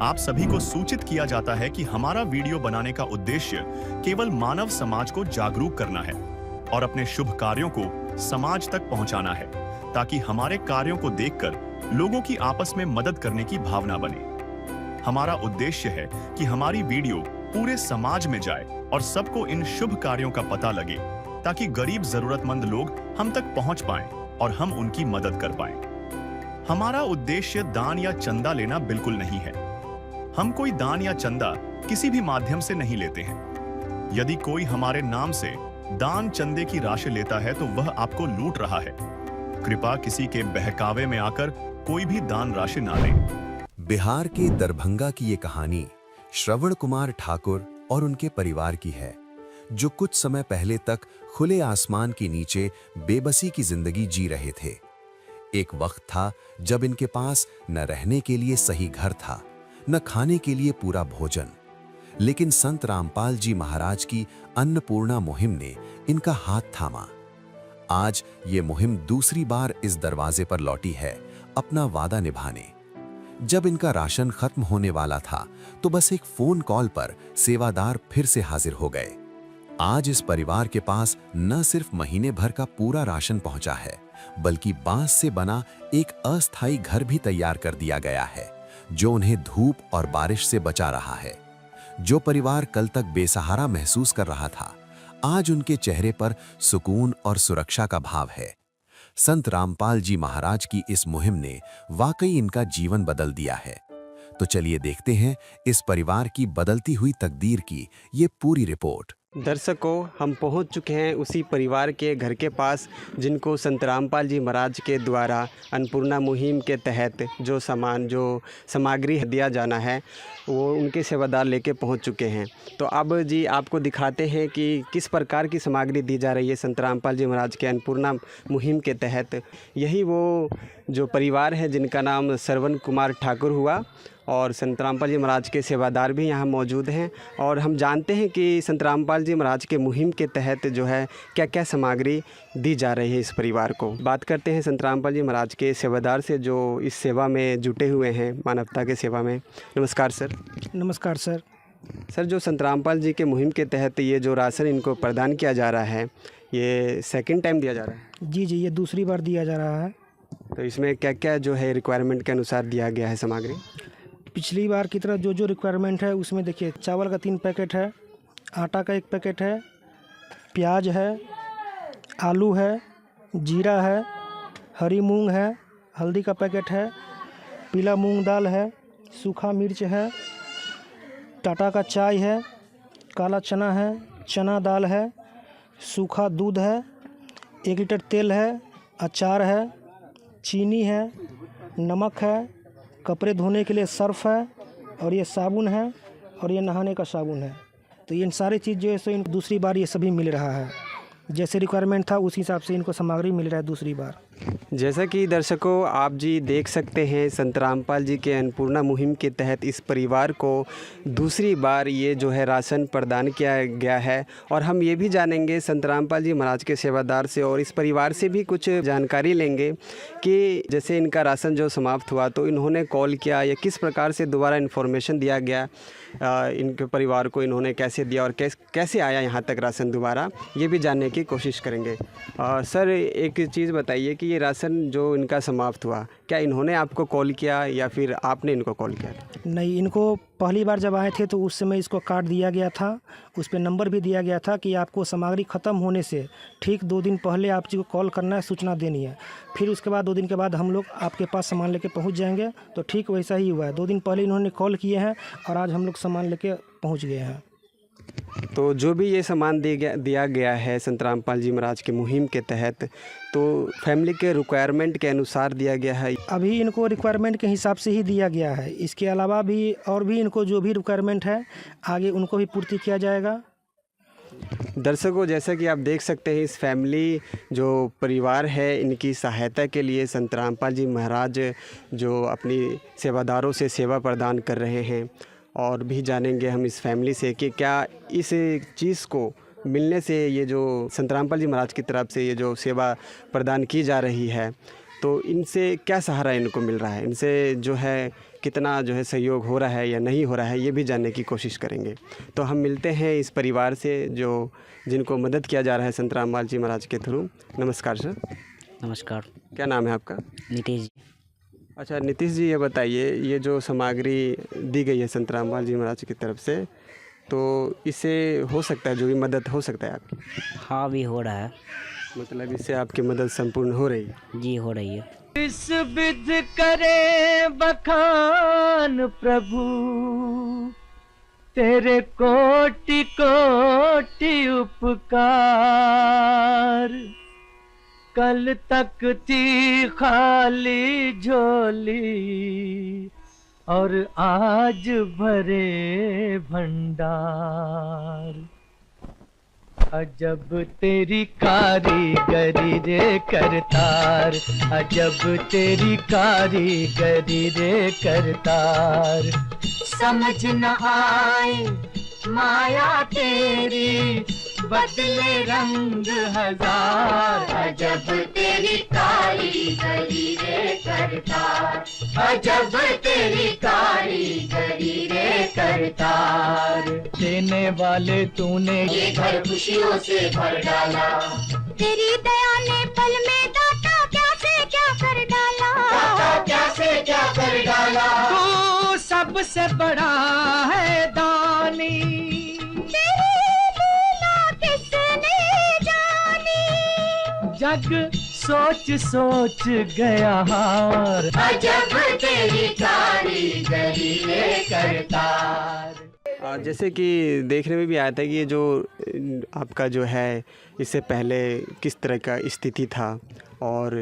आप सभी को सूचित किया जाता है कि हमारा वीडियो बनाने का उद्देश्य केवल मानव समाज को जागरूक करना है और अपने शुभ कार्यों को समाज तक पहुंचाना है, ताकि हमारे कार्यों को देखकर लोगों की आपस में मदद करने की भावना बने। हमारा उद्देश्य है कि हमारी वीडियो पूरे समाज में जाए और सबको इन शुभ कार्यों का पता लगे, ताकि गरीब जरूरतमंद लोग हम तक पहुंच पाएं और हम उनकी मदद कर पाएं। हमारा उद्देश्य दान या चंदा लेना बिल्कुल नहीं है। हम कोई दान या चंदा किसी भी माध्यम से नहीं लेते हैं। यदि कोई हमारे नाम से दान चंदे की राशि लेता है तो वह आपको लूट रहा है। कृपया किसी के बहकावे में आकर कोई भी दान राशि ना लें। बिहार के दरभंगा की ये कहानी श्रवण कुमार ठाकुर और उनके परिवार की है, जो कुछ समय पहले तक खुले आसमान के नीचे बेबसी की जिंदगी जी रहे थे। एक वक्त था जब इनके पास न रहने के लिए सही घर था, न खाने के लिए पूरा भोजन। लेकिन संत रामपाल जी महाराज की अन्नपूर्णा मुहिम ने इनका हाथ थामा। आज ये मुहिम दूसरी बार इस दरवाजे पर लौटी है, अपना वादा निभाने। जब इनका राशन खत्म होने वाला था तो बस एक फोन कॉल पर सेवादार फिर से हाजिर हो गए। आज इस परिवार के पास न सिर्फ महीने भर का पूरा राशन पहुंचा है, बल्कि बांस से बना एक अस्थायी घर भी तैयार कर दिया गया है, जो उन्हें धूप और बारिश से बचा रहा है। जो परिवार कल तक बेसहारा महसूस कर रहा था, आज उनके चेहरे पर सुकून और सुरक्षा का भाव है। संत रामपाल जी महाराज की इस मुहिम ने वाकई इनका जीवन बदल दिया है। तो चलिए देखते हैं इस परिवार की बदलती हुई तकदीर की ये पूरी रिपोर्ट। दर्शकों, हम पहुंच चुके हैं उसी परिवार के घर के पास जिनको संत रामपाल जी महाराज के द्वारा अन्नपूर्णा मुहिम के तहत जो सामग्री दिया जाना है वो उनके सेवादार लेके पहुंच चुके हैं। तो अब जी आपको दिखाते हैं कि किस प्रकार की सामग्री दी जा रही है संत रामपाल जी महाराज के अन्नपूर्णा मुहिम के तहत। यही वो जो परिवार है जिनका नाम श्रवण कुमार ठाकुर हुआ, और संत रामपाल जी महाराज के सेवादार भी यहाँ मौजूद हैं। और हम जानते हैं कि संत रामपाल जी महाराज के मुहिम के तहत जो है क्या क्या सामग्री दी जा रही है इस परिवार को। बात करते हैं संत रामपाल जी महाराज के सेवादार से जो इस सेवा में जुटे हुए हैं, मानवता के सेवा में। नमस्कार सर। नमस्कार सर। सर, जो संत रामपाल जी के मुहिम के तहत ये जो राशन इनको प्रदान किया जा रहा है, ये सेकेंड टाइम दिया जा रहा है? जी, ये दूसरी बार दिया जा रहा है। तो इसमें क्या क्या जो है रिक्वायरमेंट के अनुसार दिया गया है सामग्री? पिछली बार की तरह जो रिक्वायरमेंट है उसमें देखिए, चावल का 3 पैकेट है, आटा का 1 पैकेट है, प्याज है, आलू है, जीरा है, हरी मूंग है, हल्दी का पैकेट है, पीला मूंग दाल है, सूखा मिर्च है, टाटा का चाय है, काला चना है, चना दाल है, सूखा दूध है, 1 लीटर तेल है, अचार है, चीनी है, नमक है, कपड़े धोने के लिए सर्फ है, और ये साबुन है, और ये नहाने का साबुन है। तो ये सारी चीज़ जो है सो इन दूसरी बार ये सभी मिल रहा है। जैसे रिक्वायरमेंट था उस हिसाब से इनको सामग्री मिल रहा है दूसरी बार। जैसा कि दर्शकों आप जी देख सकते हैं, संत रामपाल जी के अन्नपूर्णा मुहिम के तहत इस परिवार को दूसरी बार ये जो है राशन प्रदान किया गया है। और हम ये भी जानेंगे संत रामपाल जी महाराज के सेवादार से और इस परिवार से भी कुछ जानकारी लेंगे कि जैसे इनका राशन जो समाप्त हुआ तो इन्होंने कॉल किया या किस प्रकार से दोबारा इन्फॉर्मेशन दिया गया इनके परिवार को, इन्होंने कैसे दिया और कैसे आया यहाँ तक राशन दोबारा, ये भी जानने की कोशिश करेंगे। सर, एक चीज़ बताइए कि ये राशन जो इनका समाप्त हुआ, क्या इन्होंने आपको कॉल किया या फिर आपने इनको कॉल किया? नहीं, इनको पहली बार जब आए थे तो उस समय इसको कार्ड दिया गया था, उस पर नंबर भी दिया गया था कि आपको सामग्री ख़त्म होने से ठीक 2 दिन पहले आप जी को कॉल करना है, सूचना देनी है। फिर उसके बाद 2 दिन के बाद हम लोग आपके पास सामान लेके पहुंच जाएंगे। तो ठीक वैसा ही हुआ है, 2 दिन पहले इन्होंने कॉल किए हैं और आज हम लोग सामान लेके पहुँच गए हैं। तो जो भी ये सामान दिया गया है संत रामपाल जी महाराज के मुहिम के तहत, तो फैमिली के रिक्वायरमेंट के अनुसार दिया गया है? अभी इनको रिक्वायरमेंट के हिसाब से ही दिया गया है। इसके अलावा भी और भी इनको जो भी रिक्वायरमेंट है आगे उनको भी पूर्ति किया जाएगा। दर्शकों, जैसा कि आप देख सकते हैं, इस फैमिली जो परिवार है इनकी सहायता के लिए संत रामपाल जी महाराज जो अपनी सेवादारों से सेवा प्रदान कर रहे हैं। और भी जानेंगे हम इस फैमिली से कि क्या इस चीज़ को मिलने से ये जो संत रामपाल जी महाराज की तरफ से ये जो सेवा प्रदान की जा रही है तो इनसे क्या सहारा इनको मिल रहा है, इनसे जो है कितना जो है सहयोग हो रहा है या नहीं हो रहा है, ये भी जानने की कोशिश करेंगे। तो हम मिलते हैं इस परिवार से जिनको मदद किया जा रहा है संत रामपाल जी महाराज के थ्रू। नमस्कार सर। नमस्कार। क्या नाम है आपका? नीतीश जी। अच्छा नीतीश जी, ये बताइए, ये जो सामग्री दी गई है संत रामपाल जी महाराज की तरफ से, तो इससे हो सकता है जो भी मदद हो सकता है आपकी? हाँ भी हो रहा है। मतलब इससे आपकी मदद संपूर्ण हो रही है? जी हो रही है। इस विध करे बखान प्रभु, तेरे कोटि कोटि उपकार। कल तक थी खाली झोली और आज भरे भंडार। अजब तेरी कारीगरी रे करतार, अजब तेरी कारीगरी रे करतार। समझ न आए माया तेरी, बदले रंग हजार। अजब तेरी कारीगरी रे करतार, अजब तेरी कारीगरी रे करतार। देने वाले तूने ये घर खुशियों से भर डाला, तेरी दया ने पल में दाता क्या से क्या कर डाला, दाता क्या से क्या कर डाला। तू सबसे बड़ा है दानी, तेरी लीला किसने जानी। जग सोच सोच गया हार। अजब तेरी कारीगरी रे करतार। जैसे कि देखने में भी आया था कि ये जो आपका जो है इससे पहले किस तरह का स्थिति था, और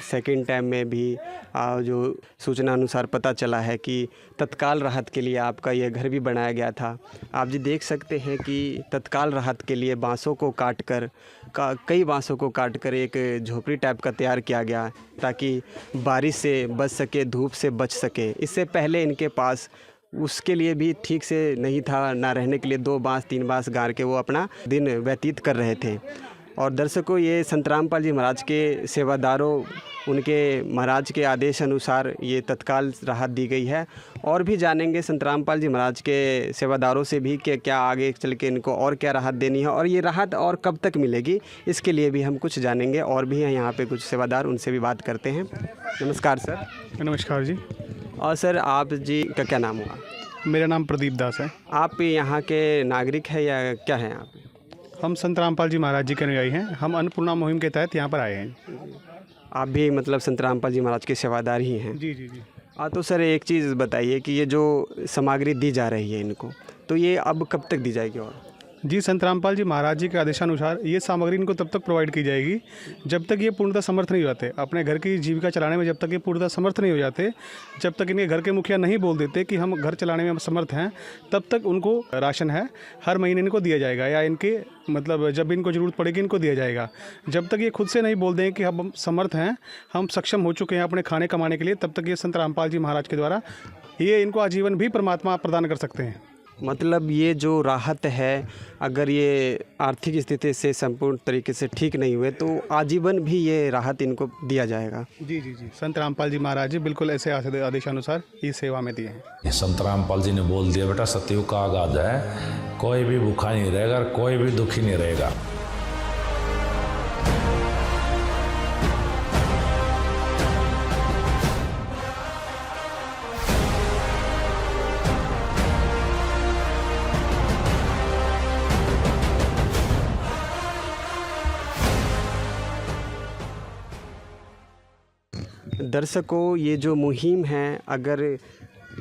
सेकंड टाइम में भी जो सूचना अनुसार पता चला है कि तत्काल राहत के लिए आपका ये घर भी बनाया गया था। आप जी देख सकते हैं कि तत्काल राहत के लिए बांसों को काटकर कई बांसों को काटकर एक झोपड़ी टाइप का तैयार किया गया, ताकि बारिश से बच सके, धूप से बच सके। इससे पहले इनके पास उसके लिए भी ठीक से नहीं था, ना रहने के लिए 2 बांस 3 बांस गाड़ के वो अपना दिन व्यतीत कर रहे थे। और दर्शकों, ये संत रामपाल जी महाराज के सेवादारों, उनके महाराज के आदेश अनुसार ये तत्काल राहत दी गई है। और भी जानेंगे संत रामपाल जी महाराज के सेवादारों से भी कि क्या आगे चल के इनको और क्या राहत देनी है, और ये राहत और कब तक मिलेगी, इसके लिए भी हम कुछ जानेंगे। और भी हैं यहाँ पे कुछ सेवादार, उनसे भी बात करते हैं। नमस्कार सर। नमस्कार जी। और सर आप जी का क्या नाम हुआ? मेरा नाम प्रदीप दास है। आप यहाँ के नागरिक हैं या क्या हैं आप? हम संत रामपाल जी महाराज जी के अनुयायी हैं। हम अन्नपूर्णा मुहिम के तहत यहाँ पर आए हैं। आप भी मतलब संत रामपाल जी महाराज के सेवादार ही हैं? जी जी जी। तो सर एक चीज़ बताइए कि ये जो सामग्री दी जा रही है इनको, तो ये अब कब तक दी जाएगी? और जी, संत रामपाल जी महाराज जी के आदेशानुसार ये सामग्री इनको तब तक प्रोवाइड की जाएगी जब तक ये पूर्णतः समर्थ नहीं हो जाते अपने घर की जीविका चलाने में। जब तक ये पूर्णतः समर्थ नहीं हो जाते, जब तक इनके घर के मुखिया नहीं बोल देते कि हम घर चलाने में समर्थ हैं, तब तक उनको राशन है हर महीने इनको दिया जाएगा, या इनके मतलब जब इनको ज़रूरत पड़ेगी इनको दिया जाएगा। जब तक ये खुद से नहीं बोल दें कि हम समर्थ हैं, हम सक्षम हो चुके हैं अपने खाने कमाने के लिए, तब तक ये संत रामपाल जी महाराज के द्वारा ये इनको आजीवन भी परमात्मा प्रदान कर सकते हैं। मतलब ये जो राहत है, अगर ये आर्थिक स्थिति से संपूर्ण तरीके से ठीक नहीं हुए तो आजीवन भी ये राहत इनको दिया जाएगा? जी जी जी। संत रामपाल जी महाराज जी बिल्कुल ऐसे आदेशानुसार इस सेवा में दिए हैं। संत रामपाल जी ने बोल दिया, बेटा सतयुग का आगाज है, कोई भी भूखा नहीं रहेगा, कोई भी दुखी नहीं रहेगा। दर्शकों, ये जो मुहिम है, अगर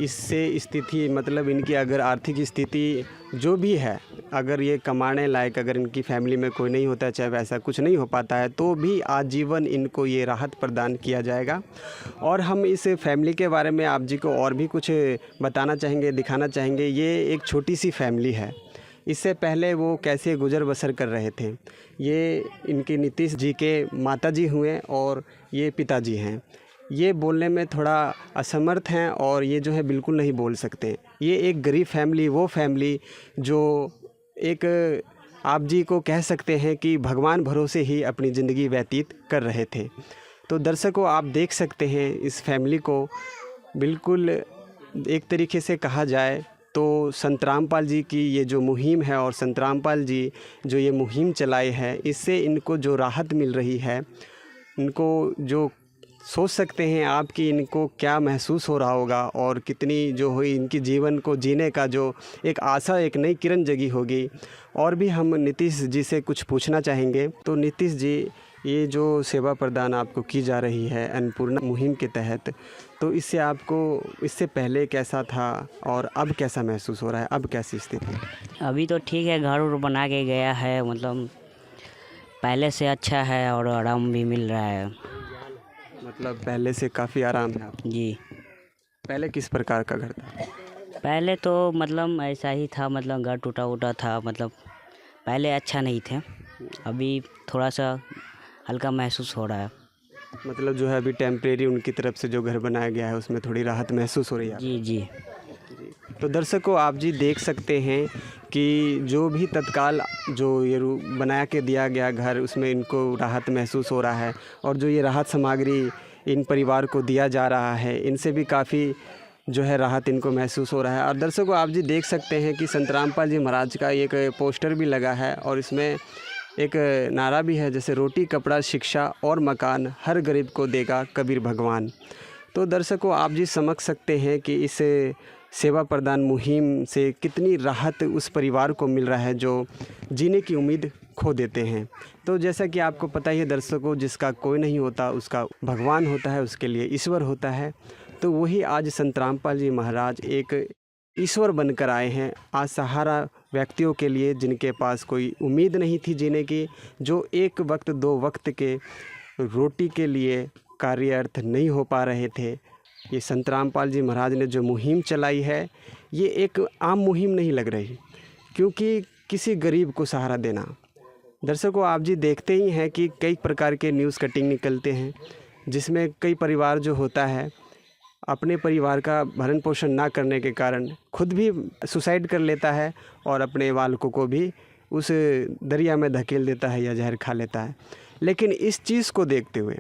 इससे स्थिति मतलब इनकी अगर आर्थिक स्थिति जो भी है, अगर ये कमाने लायक अगर इनकी फैमिली में कोई नहीं होता, चाहे वैसा कुछ नहीं हो पाता है, तो भी आजीवन इनको ये राहत प्रदान किया जाएगा। और हम इस फैमिली के बारे में आप जी को और भी कुछ बताना चाहेंगे, दिखाना चाहेंगे। ये एक छोटी सी फैमिली है। इससे पहले वो कैसे गुजर बसर कर रहे थे। ये इनके नीतीश जी के माताजी हुए और ये पिताजी हैं। ये बोलने में थोड़ा असमर्थ हैं और ये जो है बिल्कुल नहीं बोल सकते। ये एक गरीब फैमिली, वो फैमिली जो एक आप जी को कह सकते हैं कि भगवान भरोसे ही अपनी ज़िंदगी व्यतीत कर रहे थे। तो दर्शकों आप देख सकते हैं इस फैमिली को, बिल्कुल एक तरीके से कहा जाए तो संत रामपाल जी की ये जो मुहिम है और संत रामपाल जी जो ये मुहिम चलाई है, इससे इनको जो राहत मिल रही है, इनको जो सोच सकते हैं आप कि इनको क्या महसूस हो रहा होगा और कितनी जो हुई इनकी जीवन को जीने का जो एक आशा, एक नई किरण जगी होगी। और भी हम नीतीश जी से कुछ पूछना चाहेंगे। तो नीतीश जी, ये जो सेवा प्रदान आपको की जा रही है अन्नपूर्णा मुहिम के तहत, तो इससे आपको इससे पहले कैसा था और अब कैसा महसूस हो रहा है, अब कैसी स्थिति है? अभी तो ठीक है, घर उर बना के गया है, मतलब पहले से अच्छा है और आराम भी मिल रहा है। मतलब पहले से काफ़ी आराम है आपको? जी। पहले किस प्रकार का घर था? पहले तो मतलब ऐसा ही था, मतलब घर टूटा उटा था, मतलब पहले अच्छा नहीं थे। अभी थोड़ा सा हल्का महसूस हो रहा है। मतलब जो है अभी टेम्परेरी उनकी तरफ से जो घर बनाया गया है उसमें थोड़ी राहत महसूस हो रही है? जी जी। तो दर्शकों आप जी देख सकते हैं कि जो भी तत्काल जो ये बना के दिया गया घर, उसमें इनको राहत महसूस हो रहा है और जो ये राहत सामग्री इन परिवार को दिया जा रहा है, इनसे भी काफ़ी जो है राहत इनको महसूस हो रहा है। और दर्शकों आप जी देख सकते हैं कि संत रामपाल जी महाराज का एक पोस्टर भी लगा है और इसमें एक नारा भी है, जैसे रोटी कपड़ा शिक्षा और मकान हर गरीब को देगा कबीर भगवान। तो दर्शकों आप जी समझ सकते हैं कि इस सेवा प्रदान मुहिम से कितनी राहत उस परिवार को मिल रहा है जो जीने की उम्मीद खो देते हैं। तो जैसा कि आपको पता ही है दर्शकों, जिसका कोई नहीं होता उसका भगवान होता है, उसके लिए ईश्वर होता है। तो वही आज संत रामपाल जी महाराज एक ईश्वर बनकर आए हैं आज सहारा व्यक्तियों के लिए, जिनके पास कोई उम्मीद नहीं थी जीने की, जो एक वक्त दो वक्त के रोटी के लिए कार्यरत नहीं हो पा रहे थे। ये संत रामपाल जी महाराज ने जो मुहिम चलाई है, ये एक आम मुहिम नहीं लग रही, क्योंकि किसी गरीब को सहारा देना। दर्शकों आप जी देखते ही हैं कि कई प्रकार के न्यूज़ कटिंग निकलते हैं, जिसमें कई परिवार जो होता है अपने परिवार का भरण पोषण ना करने के कारण खुद भी सुसाइड कर लेता है और अपने बालकों को भी उस दरिया में धकेल देता है या जहर खा लेता है। लेकिन इस चीज़ को देखते हुए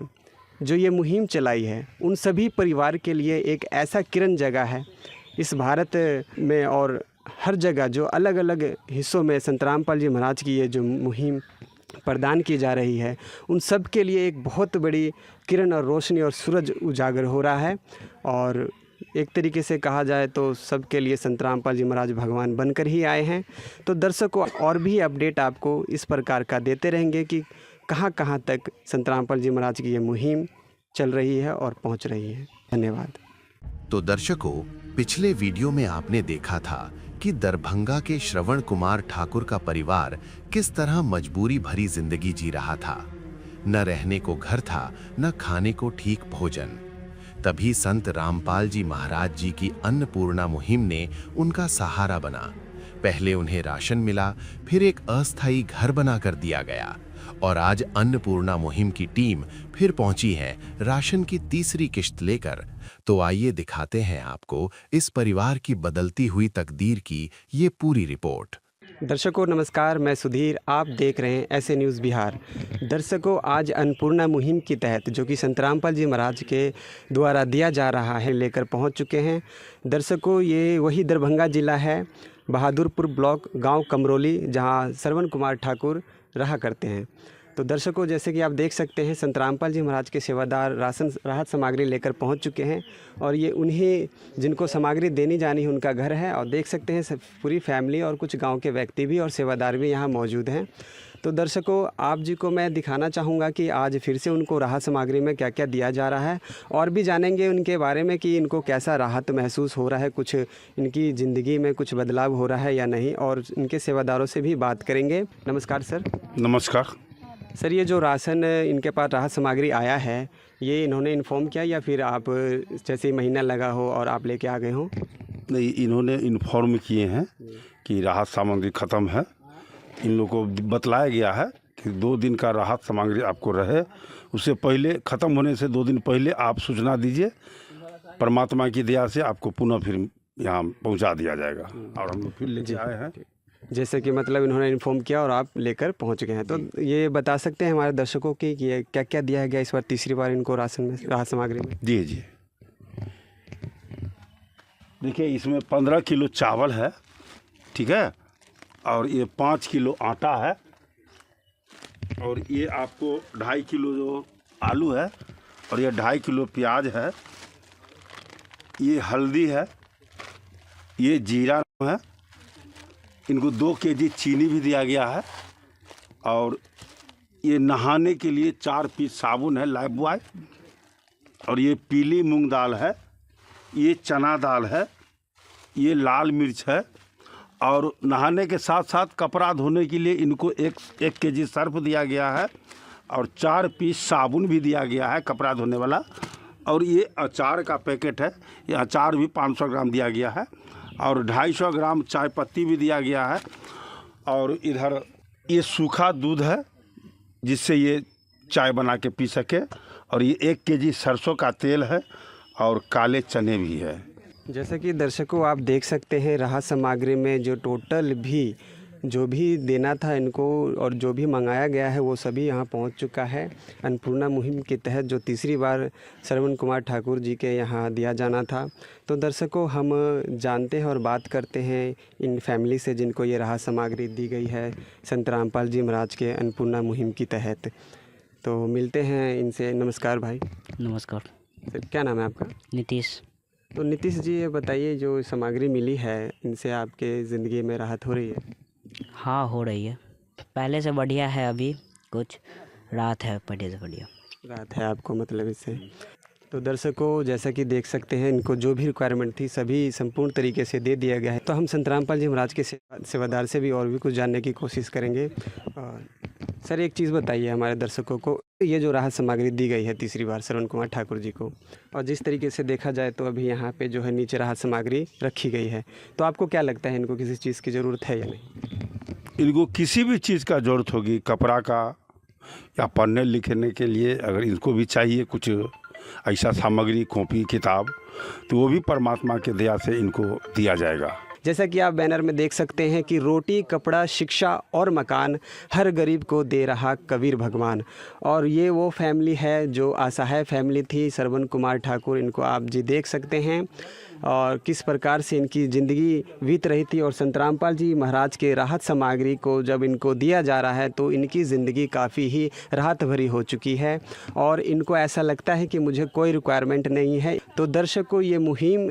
जो ये मुहिम चलाई है, उन सभी परिवार के लिए एक ऐसा किरण जगह है इस भारत में और हर जगह, जो अलग अलग हिस्सों में संत रामपाल जी महाराज की ये जो मुहिम प्रदान की जा रही है, उन सब के लिए एक बहुत बड़ी किरण और रोशनी और सूरज उजागर हो रहा है। और एक तरीके से कहा जाए तो सबके लिए संत रामपाल जी महाराज भगवान बनकर ही आए हैं। तो दर्शकों और भी अपडेट आपको इस प्रकार का देते रहेंगे कि कहाँ कहाँ तक संत रामपाल जी महाराज की ये मुहिम चल रही है और पहुँच रही है। धन्यवाद। तो दर्शकों, पिछले वीडियो में आपने देखा था कि दरभंगा के श्रवण कुमार ठाकुर का परिवार किस तरह मजबूरी भरी जिंदगी जी रहा था। न रहने को घर था, न खाने को ठीक भोजन। तभी संत रामपाल जी महाराज जी की अन्नपूर्णा मुहिम ने उनका सहारा बना। पहले उन्हें राशन मिला, फिर एक अस्थायी घर बनाकर दिया गया और आज अन्नपूर्णा मुहिम की टीम फिर पहुंची है राशन की तीसरी किश्त लेकर। तो आइए दिखाते हैं आपको इस परिवार की बदलती हुई तकदीर की ये पूरी रिपोर्ट। दर्शकों नमस्कार, मैं सुधीर, आप देख रहे हैं ऐसे न्यूज़ बिहार। दर्शकों आज अन्नपूर्णा मुहिम के तहत जो कि संत रामपाल जी महाराज के द्वारा दिया जा रहा है, लेकर पहुंच चुके हैं। दर्शकों ये वही दरभंगा ज़िला है, बहादुरपुर ब्लॉक, गांव कमरोली, जहां श्रवण कुमार ठाकुर रहा करते हैं। तो दर्शकों जैसे कि आप देख सकते हैं संत रामपाल जी महाराज के सेवादार राशन राहत सामग्री लेकर पहुंच चुके हैं और ये उन्हें जिनको सामग्री देनी जानी है उनका घर है। और देख सकते हैं पूरी फैमिली और कुछ गांव के व्यक्ति भी और सेवादार भी यहां मौजूद हैं। तो दर्शकों आप जी को मैं दिखाना चाहूँगा कि आज फिर से उनको राहत सामग्री में क्या क्या दिया जा रहा है और भी जानेंगे उनके बारे में कि इनको कैसा राहत महसूस हो रहा है, कुछ इनकी ज़िंदगी में कुछ बदलाव हो रहा है या नहीं, और इनके सेवादारों से भी बात करेंगे। नमस्कार सर। नमस्कार सर, ये जो राशन इनके पास राहत सामग्री आया है, ये इन्होंने इन्फॉर्म किया या फिर आप जैसे महीना लगा हो और आप लेके आ गए हो? नहीं, इन्होंने इन्फॉर्म किए हैं कि राहत सामग्री ख़त्म है। इन लोगों को बतलाया गया है कि 2 दिन का राहत सामग्री आपको रहे, उससे पहले ख़त्म होने से 2 दिन पहले आप सूचना दीजिए। परमात्मा की दया से आपको पुनः फिर यहाँ पहुँचा दिया जाएगा और हम लोग फिर लेके आए हैं। जैसे कि मतलब इन्होंने इन्फॉर्म किया और आप लेकर पहुंच गए हैं। तो ये बता सकते हैं हमारे दर्शकों की कि ये क्या क्या दिया गया इस बार तीसरी बार इनको राशन में, राहत सामग्री में? जी जी, देखिए इसमें 15 किलो चावल है, ठीक है, और ये 5 किलो आटा है, और ये आपको 2.5 किलो जो आलू है, और ये 2.5 किलो प्याज है, ये हल्दी है, ये जीरा है, इनको 2 केजी चीनी भी दिया गया है, और ये नहाने के लिए 4 पीस साबुन है लाइफ बॉय, और ये पीली मूंग दाल है, ये चना दाल है, ये लाल मिर्च है, और नहाने के साथ साथ कपड़ा धोने के लिए इनको एक केजी सर्फ दिया गया है, और 4 पीस साबुन भी दिया गया है कपड़ा धोने वाला, और ये अचार का पैकेट है, ये अचार भी 500 ग्राम दिया गया है, और 250 ग्राम चाय पत्ती भी दिया गया है, और इधर ये सूखा दूध है जिससे ये चाय बना के पी सके, और ये 1 केजी सरसों का तेल है, और काले चने भी है। जैसे कि दर्शकों आप देख सकते हैं राहत सामग्री में जो टोटल भी जो भी देना था इनको और जो भी मंगाया गया है वो सभी यहाँ पहुँच चुका है। अन्नपूर्णा मुहिम के तहत जो तीसरी बार श्रवण कुमार ठाकुर जी के यहाँ दिया जाना था। तो दर्शकों हम जानते हैं और बात करते हैं इन फैमिली से जिनको ये राहत सामग्री दी गई है संत रामपाल जी महाराज के अन्नपूर्णा मुहिम के तहत। तो मिलते हैं इनसे। नमस्कार भाई। नमस्कार सर, क्या नाम है आपका? नीतीश। तो नीतीश जी ये बताइए जो सामग्री मिली है इनसे आपके ज़िंदगी में राहत हो रही है? हाँ हो रही है, पहले से बढ़िया है, अभी कुछ राहत है, पहले से बढ़िया राहत है आपको मतलब इससे। तो दर्शकों जैसा कि देख सकते हैं इनको जो भी रिक्वायरमेंट थी सभी संपूर्ण तरीके से दे दिया गया है। तो हम संत रामपाल जी महाराज के सेवादार से भी और भी कुछ जानने की कोशिश करेंगे। और सर एक चीज़ बताइए हमारे दर्शकों को, ये जो राहत सामग्री दी गई है तीसरी बार श्रवण कुमार ठाकुर जी को, और जिस तरीके से देखा जाए तो अभी यहाँ पे जो है नीचे राहत सामग्री रखी गई है, तो आपको क्या लगता है इनको किसी चीज़ की ज़रूरत है या नहीं? इनको किसी भी चीज़ का ज़रूरत होगी, कपड़ा का या पढ़ने लिखने के लिए अगर इनको भी चाहिए कुछ ऐसा सामग्री, कॉपी किताब, तो वो भी परमात्मा के दया से इनको दिया जाएगा। जैसा कि आप बैनर में देख सकते हैं कि रोटी, कपड़ा, शिक्षा और मकान हर गरीब को दे रहा कबीर भगवान। और ये वो फैमिली है जो असहाय फैमिली थी, श्रवण कुमार ठाकुर, इनको आप जी देख सकते हैं और किस प्रकार से इनकी ज़िंदगी बीत रही थी। और संत रामपाल जी महाराज के राहत सामग्री को जब इनको दिया जा रहा है तो इनकी ज़िंदगी काफ़ी ही राहत भरी हो चुकी है और इनको ऐसा लगता है कि मुझे कोई रिक्वायरमेंट नहीं है। तो दर्शकों ये मुहिम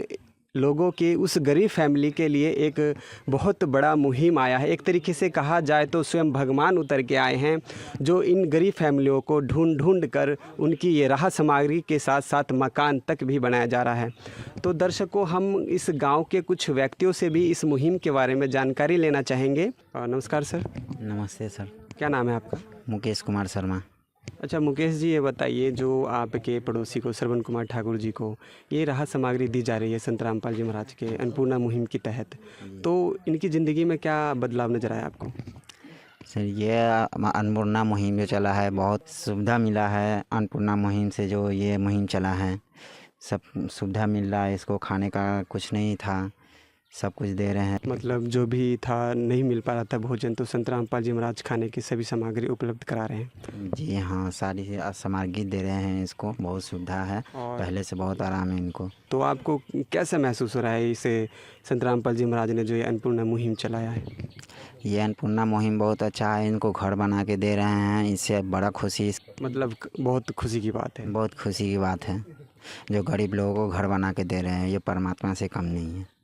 लोगों के उस गरीब फैमिली के लिए एक बहुत बड़ा मुहिम आया है। एक तरीके से कहा जाए तो स्वयं भगवान उतर के आए हैं जो इन गरीब फैमिलियों को ढूंढ कर उनकी ये राहत सामग्री के साथ साथ मकान तक भी बनाया जा रहा है। तो दर्शकों हम इस गांव के कुछ व्यक्तियों से भी इस मुहिम के बारे में जानकारी लेना चाहेंगे। नमस्कार सर। नमस्ते सर। क्या नाम है आपका? मुकेश कुमार शर्मा। अच्छा मुकेश जी ये बताइए जो आपके पड़ोसी को श्रवण कुमार ठाकुर जी को ये राहत सामग्री दी जा रही है संत रामपाल जी महाराज के अन्नपूर्णा मुहिम के तहत, तो इनकी ज़िंदगी में क्या बदलाव नज़र आया आपको? सर ये अन्नपूर्णा मुहिम जो चला है बहुत सुविधा मिला है। अन्नपूर्णा मुहिम से जो ये मुहिम चला है सब सुविधा मिल रहा है, इसको खाने का कुछ नहीं था, सब कुछ दे रहे हैं। मतलब जो भी था नहीं मिल पा रहा था भोजन, तो संत रामपाल जी महाराज खाने की सभी सामग्री उपलब्ध करा रहे हैं। जी हाँ, सारी सामग्री दे रहे हैं, इसको बहुत सुविधा है, पहले से बहुत आराम है इनको। तो आपको कैसा महसूस हो रहा है इसे संत रामपाल जी महाराज ने जो ये अन्नपूर्णा मुहिम चलाया है? ये अन्नपूर्णा मुहिम बहुत अच्छा है, इनको घर बना के दे रहे हैं, इससे बड़ा खुशी, मतलब बहुत खुशी की बात है। बहुत खुशी की बात है जो गरीब लोगों को घर बना के दे रहे हैं, ये परमात्मा से कम नहीं है।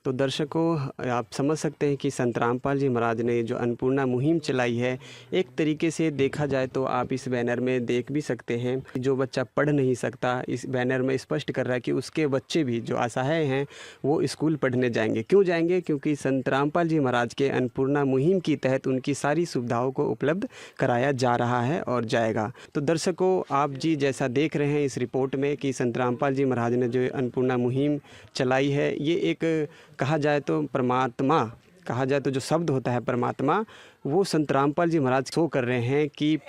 तो दर्शकों, आप समझ सकते हैं कि संत रामपाल जी महाराज ने जो अन्नपूर्णा मुहिम चलाई है, एक तरीके से देखा जाए तो आप इस बैनर में देख भी सकते हैं कि जो बच्चा पढ़ नहीं सकता, इस बैनर में स्पष्ट कर रहा है कि उसके बच्चे भी जो असहाय हैं वो स्कूल पढ़ने जाएंगे। क्यों जाएंगे? क्योंकि संत रामपाल जी महाराज के अन्नपूर्णा मुहिम के तहत उनकी सारी सुविधाओं को उपलब्ध कराया जा रहा है और जाएगा। तो दर्शकों, आप जी जैसा देख रहे हैं इस रिपोर्ट में कि संत रामपाल जी महाराज ने जो अन्नपूर्णा मुहिम चलाई है, ये एक कहा जाए तो परमात्मा, कहा जाए तो जो शब्द होता है परमात्मा, वो संत रामपाल जी महाराज शो कर रहे हैं कि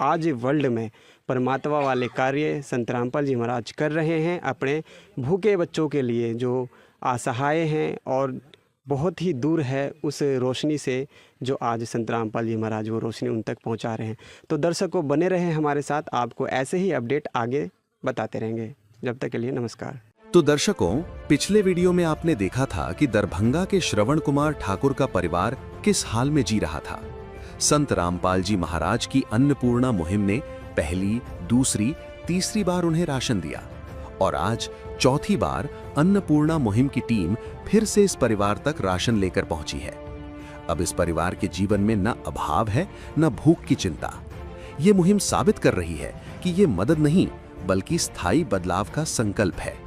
आज वर्ल्ड में परमात्मा वाले कार्य संत रामपाल जी महाराज कर रहे हैं अपने भूखे बच्चों के लिए जो असहाय हैं और बहुत ही दूर है उस रोशनी से जो आज संत रामपाल जी महाराज वो रोशनी उन तक पहुंचा रहे हैं। तो दर्शकों, बने रहें हमारे साथ, आपको ऐसे ही अपडेट आगे बताते रहेंगे। जब तक के लिए नमस्कार। तो दर्शकों, पिछले वीडियो में आपने देखा था कि दरभंगा के श्रवण कुमार ठाकुर का परिवार किस हाल में जी रहा था। संत रामपाल जी महाराज की अन्नपूर्णा मुहिम ने पहली, दूसरी, तीसरी बार उन्हें राशन दिया और आज चौथी बार अन्नपूर्णा मुहिम की टीम फिर से इस परिवार तक राशन लेकर पहुंची है। अब इस परिवार के जीवन में न अभाव है न भूख की चिंता। ये मुहिम साबित कर रही है कि ये मदद नहीं बल्कि स्थायी बदलाव का संकल्प है।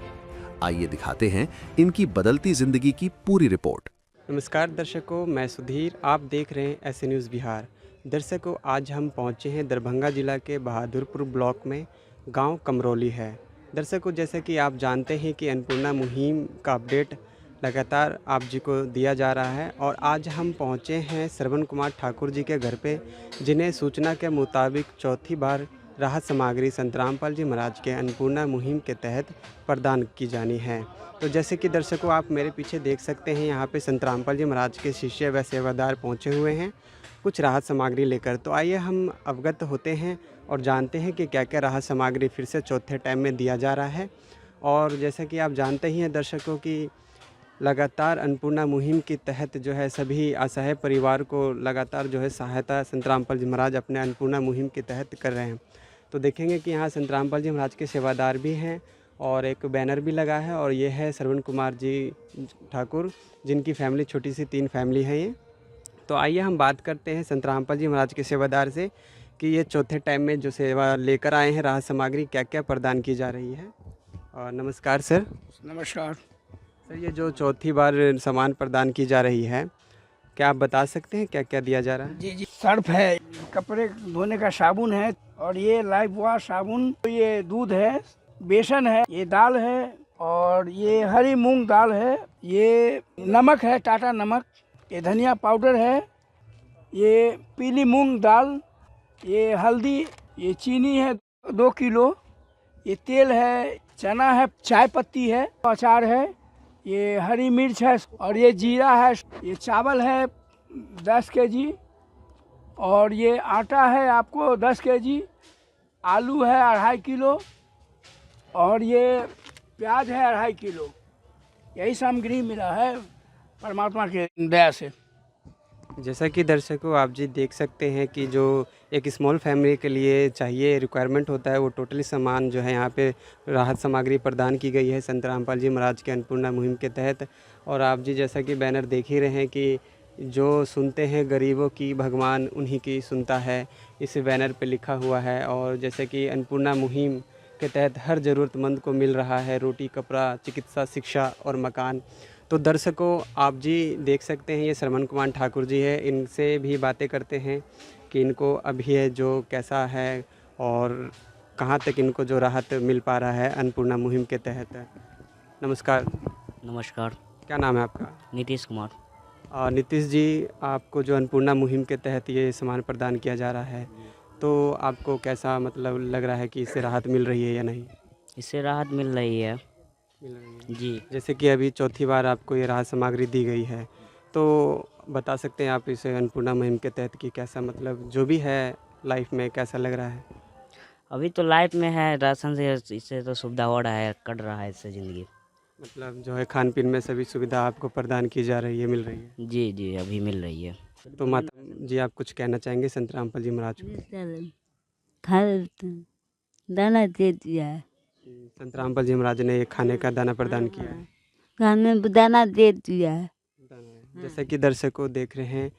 आइए दिखाते हैं इनकी बदलती जिंदगी की पूरी रिपोर्ट। नमस्कार दर्शकों, मैं सुधीर, आप देख रहे हैं ऐसे न्यूज़ बिहार। दर्शकों, आज हम पहुंचे हैं दरभंगा जिला के बहादुरपुर ब्लॉक में, गांव कमरौली है। दर्शकों, जैसे कि आप जानते हैं कि अन्नपूर्णा मुहिम का अपडेट लगातार आप जी को दिया जा रहा है और आज हम पहुंचे हैं श्रवण कुमार ठाकुर जी के घर पे, जिन्हें सूचना के मुताबिक चौथी बार राहत सामग्री संत रामपाल जी महाराज के अन्नपूर्णा मुहिम के तहत प्रदान की जानी है। तो जैसे कि दर्शकों, आप मेरे पीछे देख सकते हैं, यहाँ पे संत रामपाल जी महाराज के शिष्य व सेवादार पहुँचे हुए हैं कुछ राहत सामग्री लेकर। तो आइए हम अवगत होते हैं और जानते हैं कि क्या क्या राहत सामग्री फिर से चौथे टाइम में दिया जा रहा है। और जैसा कि आप जानते ही हैं दर्शकों कि लगातार अन्नपूर्णा मुहिम के तहत जो है सभी असहाय परिवार को लगातार जो है सहायता संत रामपाल जी महाराज अपने अन्नपूर्णा मुहिम के तहत कर रहे हैं। तो देखेंगे कि यहाँ संत रामपाल जी महाराज के सेवादार भी हैं और एक बैनर भी लगा है और ये है श्रवण कुमार जी ठाकुर, जिनकी फैमिली छोटी सी 3 फैमिली है ये। तो आइए हम बात करते हैं संत रामपाल जी महाराज के सेवादार से कि ये चौथे टाइम में जो सेवा लेकर आए हैं राहत सामग्री क्या क्या प्रदान की जा रही है। और नमस्कार सर। नमस्कार सर, ये जो चौथी बार सामान प्रदान की जा रही है, क्या आप बता सकते हैं क्या क्या दिया जा रहा है? जी, सर्फ है, कपड़े धोने का साबुन है और ये लाइफ बॉय साबुन, ये दूध है, बेसन है, ये दाल है और ये हरी मूंग दाल है, ये नमक है, टाटा नमक, ये धनिया पाउडर है, ये पीली मूंग दाल, ये हल्दी, ये चीनी है 2 किलो, ये तेल है, चना है, चाय पत्ती है, अचार है, ये हरी मिर्च है और ये जीरा है, ये चावल है 10 केजी और ये आटा है आपको 10 केजी, आलू है 2.5 किलो और ये प्याज है 2.5 किलो। यही सामग्री मिला है परमात्मा के दया से। जैसा कि दर्शकों आप जी देख सकते हैं कि जो एक स्मॉल फैमिली के लिए चाहिए रिक्वायरमेंट होता है वो टोटली सामान जो है यहाँ पे राहत सामग्री प्रदान की गई है संत रामपाल जी महाराज के अन्नपूर्णा मुहिम के तहत। और आप जी जैसा कि बैनर देख ही रहे हैं कि जो सुनते हैं गरीबों की भगवान उन्हीं की सुनता है, इस बैनर पे लिखा हुआ है। और जैसे कि अन्नपूर्णा मुहिम के तहत हर ज़रूरतमंद को मिल रहा है रोटी, कपड़ा, चिकित्सा, शिक्षा और मकान। तो दर्शकों आप जी देख सकते हैं ये श्रवण कुमार ठाकुर जी है, इनसे भी बातें करते हैं कि इनको अभी है जो कैसा है और कहाँ तक इनको जो राहत मिल पा रहा है अन्नपूर्णा मुहिम के तहत। नमस्कार। नमस्कार। क्या नाम है आपका? नीतीश कुमार। नीतीश जी, आपको जो अन्नपूर्णा मुहिम के तहत ये सामान प्रदान किया जा रहा है तो आपको कैसा मतलब लग रहा है कि इससे राहत मिल रही है या नहीं? इससे राहत मिल रही है जी। जैसे कि अभी चौथी बार आपको ये राहत सामग्री दी गई है, तो बता सकते हैं आप इस अन्नपूर्णा मुहिम के तहत कि कैसा मतलब जो भी है लाइफ में कैसा लग रहा है? अभी तो लाइफ में है, राशन से इससे तो सुविधा हो रहा है, कट रहा है इससे ज़िंदगी। मतलब जो है खान पीन में सभी सुविधा आपको प्रदान की जा रही है, मिल रही है? जी जी, अभी मिल रही है। तो माता जी आप कुछ कहना चाहेंगे संत रामपाल जी महाराज को? दाना दे दिया है। संत रामपाल जी महाराज ने खाने का दाना प्रदान किया है। हमने दाना दे दिया है। जैसे कि दर्शकों देख रहे हैं,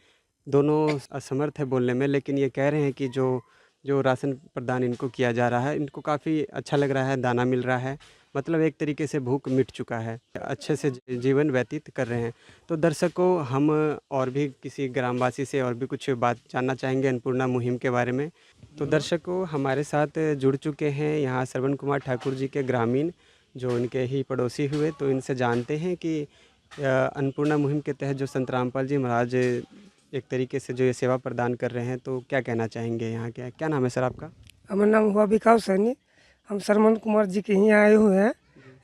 दोनों असमर्थ है बोलने में, लेकिन ये कह रहे हैं कि जो राशन प्रदान इनको किया जा रहा है, इनको काफ़ी अच्छा लग रहा है, दाना मिल रहा है, मतलब एक तरीके से भूख मिट चुका है, अच्छे से जीवन व्यतीत कर रहे हैं। तो दर्शकों, हम और भी किसी ग्रामवासी से और भी कुछ बात जानना चाहेंगे अन्नपूर्णा मुहिम के बारे में। तो दर्शकों, हमारे साथ जुड़ चुके हैं यहाँ श्रवण कुमार ठाकुर जी के ग्रामीण, जो इनके ही पड़ोसी हुए। तो इनसे जानते हैं कि अन्नपूर्णा मुहिम के तहत जो संत रामपाल जी महाराज एक तरीके से जो ये सेवा प्रदान कर रहे हैं, तो क्या कहना चाहेंगे यहाँ के? क्या नाम है सर आपका? हमारा नाम हुआ विकास सैनी। हम श्रवण कुमार जी के यहाँ आए हुए हैं।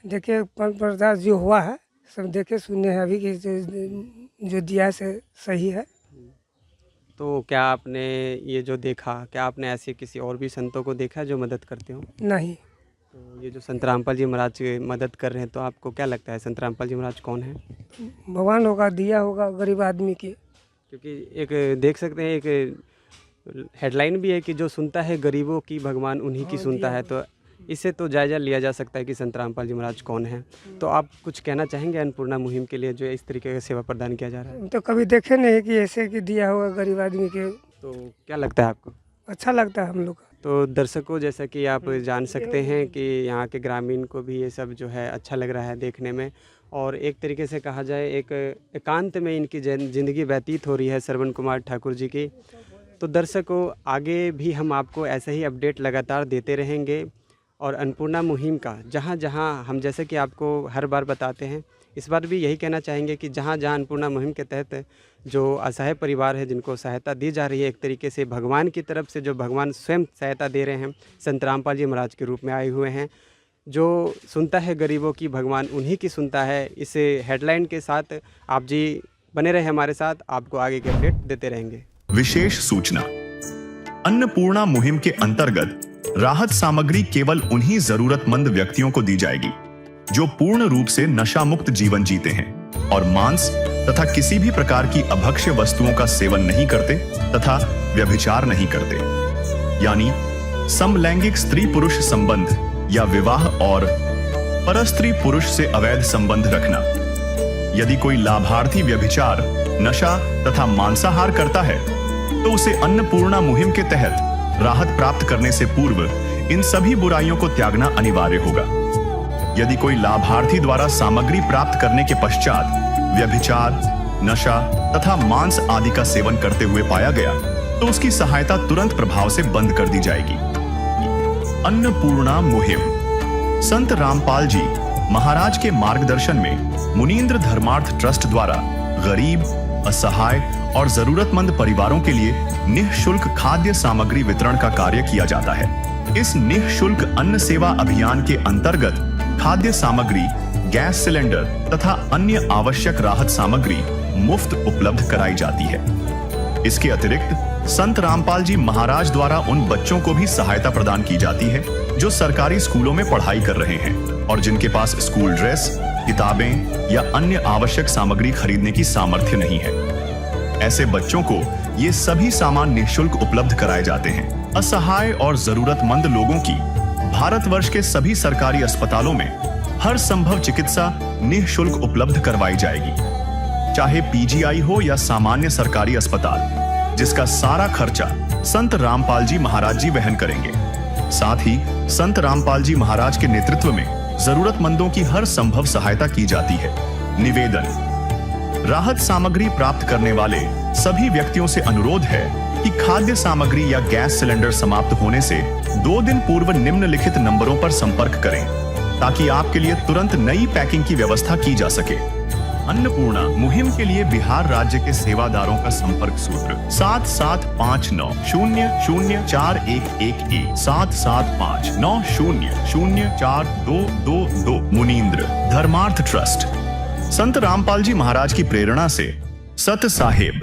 देखिए प्रदान जो हुआ है सब देखे सुने हैं अभी कि जो दिया है से सही है। तो क्या आपने ये जो देखा, क्या आपने ऐसे किसी और भी संतों को देखा जो मदद करते हो? नहीं। तो ये जो संत रामपाल जी महाराज मदद कर रहे हैं, तो आपको क्या लगता है संत रामपाल जी महाराज कौन है? भगवान होगा, दिया होगा गरीब आदमी के। क्योंकि एक देख सकते हैं, एक हेडलाइन भी है कि जो सुनता है गरीबों की भगवान उन्हीं की सुनता है। तो इससे तो जायज़ा लिया जा सकता है कि संत रामपाल जी महाराज कौन है। तो आप कुछ कहना चाहेंगे अन्नपूर्णा मुहिम के लिए जो इस तरीके का सेवा प्रदान किया जा रहा है? तो कभी देखे नहीं कि ऐसे कि दिया होगा गरीब आदमी के। तो क्या लगता है आपको? अच्छा लगता है हम लोग। तो दर्शकों, जैसा कि आप जान सकते हैं कि यहाँ के ग्रामीण को भी ये सब जो है अच्छा लग रहा है देखने में, और एक तरीके से कहा जाए एक एकांत में इनकी ज़िंदगी व्यतीत हो रही है श्रवण कुमार ठाकुर जी की। तो दर्शकों, आगे भी हम आपको ऐसे ही अपडेट लगातार देते रहेंगे, और अन्नपूर्णा मुहिम का जहाँ जहाँ हम जैसे कि आपको हर बार बताते हैं, इस बार भी यही कहना चाहेंगे कि जहाँ जहाँ अन्नपूर्णा मुहिम के तहत जो असहाय परिवार है जिनको सहायता दी जा रही है, एक तरीके से भगवान की तरफ से जो भगवान स्वयं सहायता दे रहे हैं, संत रामपाल जी महाराज के रूप में आए हुए हैं। जो सुनता है गरीबों की भगवान उन्हीं की सुनता है, इस हेडलाइन के साथ आप जी बने रहे हमारे साथ, आपको आगे के अपडेट देते रहेंगे। विशेष सूचना, अन्नपूर्णा मुहिम के अंतर्गत राहत सामग्री केवल उन्हीं जरूरतमंद व्यक्तियों को दी जाएगी जो पूर्ण रूप से नशा मुक्त जीवन जीते हैं और मांस तथा किसी भी प्रकार की अभक्ष्य वस्तुओं का सेवन नहीं करते तथा व्यभिचार नहीं करते, यानी समलैंगिक स्त्री पुरुष संबंध या विवाह और परस्त्री पुरुष से अवैध संबंध रखना। यदि कोई लाभार्थी व्यभिचार, नशा तथा मांसाहार करता है तो उसे अन्नपूर्णा मुहिम के तहत राहत प्राप्त करने से पूर्व इन सभी बुराइयों को त्यागना अनिवार्य होगा। यदि कोई लाभार्थी द्वारा सामग्री प्राप्त करने के पश्चात व्यभिचार, नशा तथा मांस आदि का सेवन करते हुए पाया गया तो उसकी सहायता तुरंत प्रभाव से बंद कर दी जाएगी। अन्नपूर्णा मुहिम संत रामपाल जी महाराज के मार्गदर्शन में मुनींद्र धर्मार्थ ट्रस्ट द्वारा गरीब, असहाय और जरूरतमंद परिवारों के लिए निःशुल्क खाद्य सामग्री वितरण का कार्य किया जाता है। इस निःशुल्क अन्न सेवा अभियान के अंतर्गत खाद्य सामग्री, गैस सिलेंडर तथा अन्य आवश्यक राहत सामग्री मुफ्त उपलब्ध कराई जाती है। इसके अतिरिक्त संत रामपाल जी महाराज द्वारा उन बच्चों को भी सहायता प्रदान की जाती है जो सरकारी स्कूलों में पढ़ाई कर रहे हैं और जिनके पास स्कूल ड्रेस, किताबें या अन्य आवश्यक सामग्री खरीदने की सामर्थ्य नहीं है। ऐसे बच्चों को ये सभी सामान निःशुल्क उपलब्ध कराए जाते हैं। असहाय और जरूरतमंद लोगों की भारतवर्ष के सभी सरकारी अस्पतालों में हर संभव चिकित्सा निःशुल्क उपलब्ध करवाई जाएगी, चाहे पीजीआई हो या सामान्य सरकारी अस्पताल, जिसका सारा खर्चा संत रामपाल जी महाराज जी वहन करेंगे। साथ ही संत रामपाल जी महाराज के नेतृत्व में जरूरतमंदों की हर संभव सहायता की जाती है। निवेदन, राहत सामग्री प्राप्त करने वाले सभी व्यक्तियों से अनुरोध है कि खाद्य सामग्री या गैस सिलेंडर समाप्त होने से 2 दिन पूर्व निम्नलिखित नंबरों पर संपर्क करें ताकि आपके लिए तुरंत नई पैकिंग की व्यवस्था की जा सके। अन्नपूर्णा मुहिम के लिए बिहार राज्य के सेवादारों का संपर्क सूत्र 7759004211 7759004222 मुनींद्र धर्मार्थ ट्रस्ट। संत रामपाल जी महाराज की प्रेरणा से सत साहेब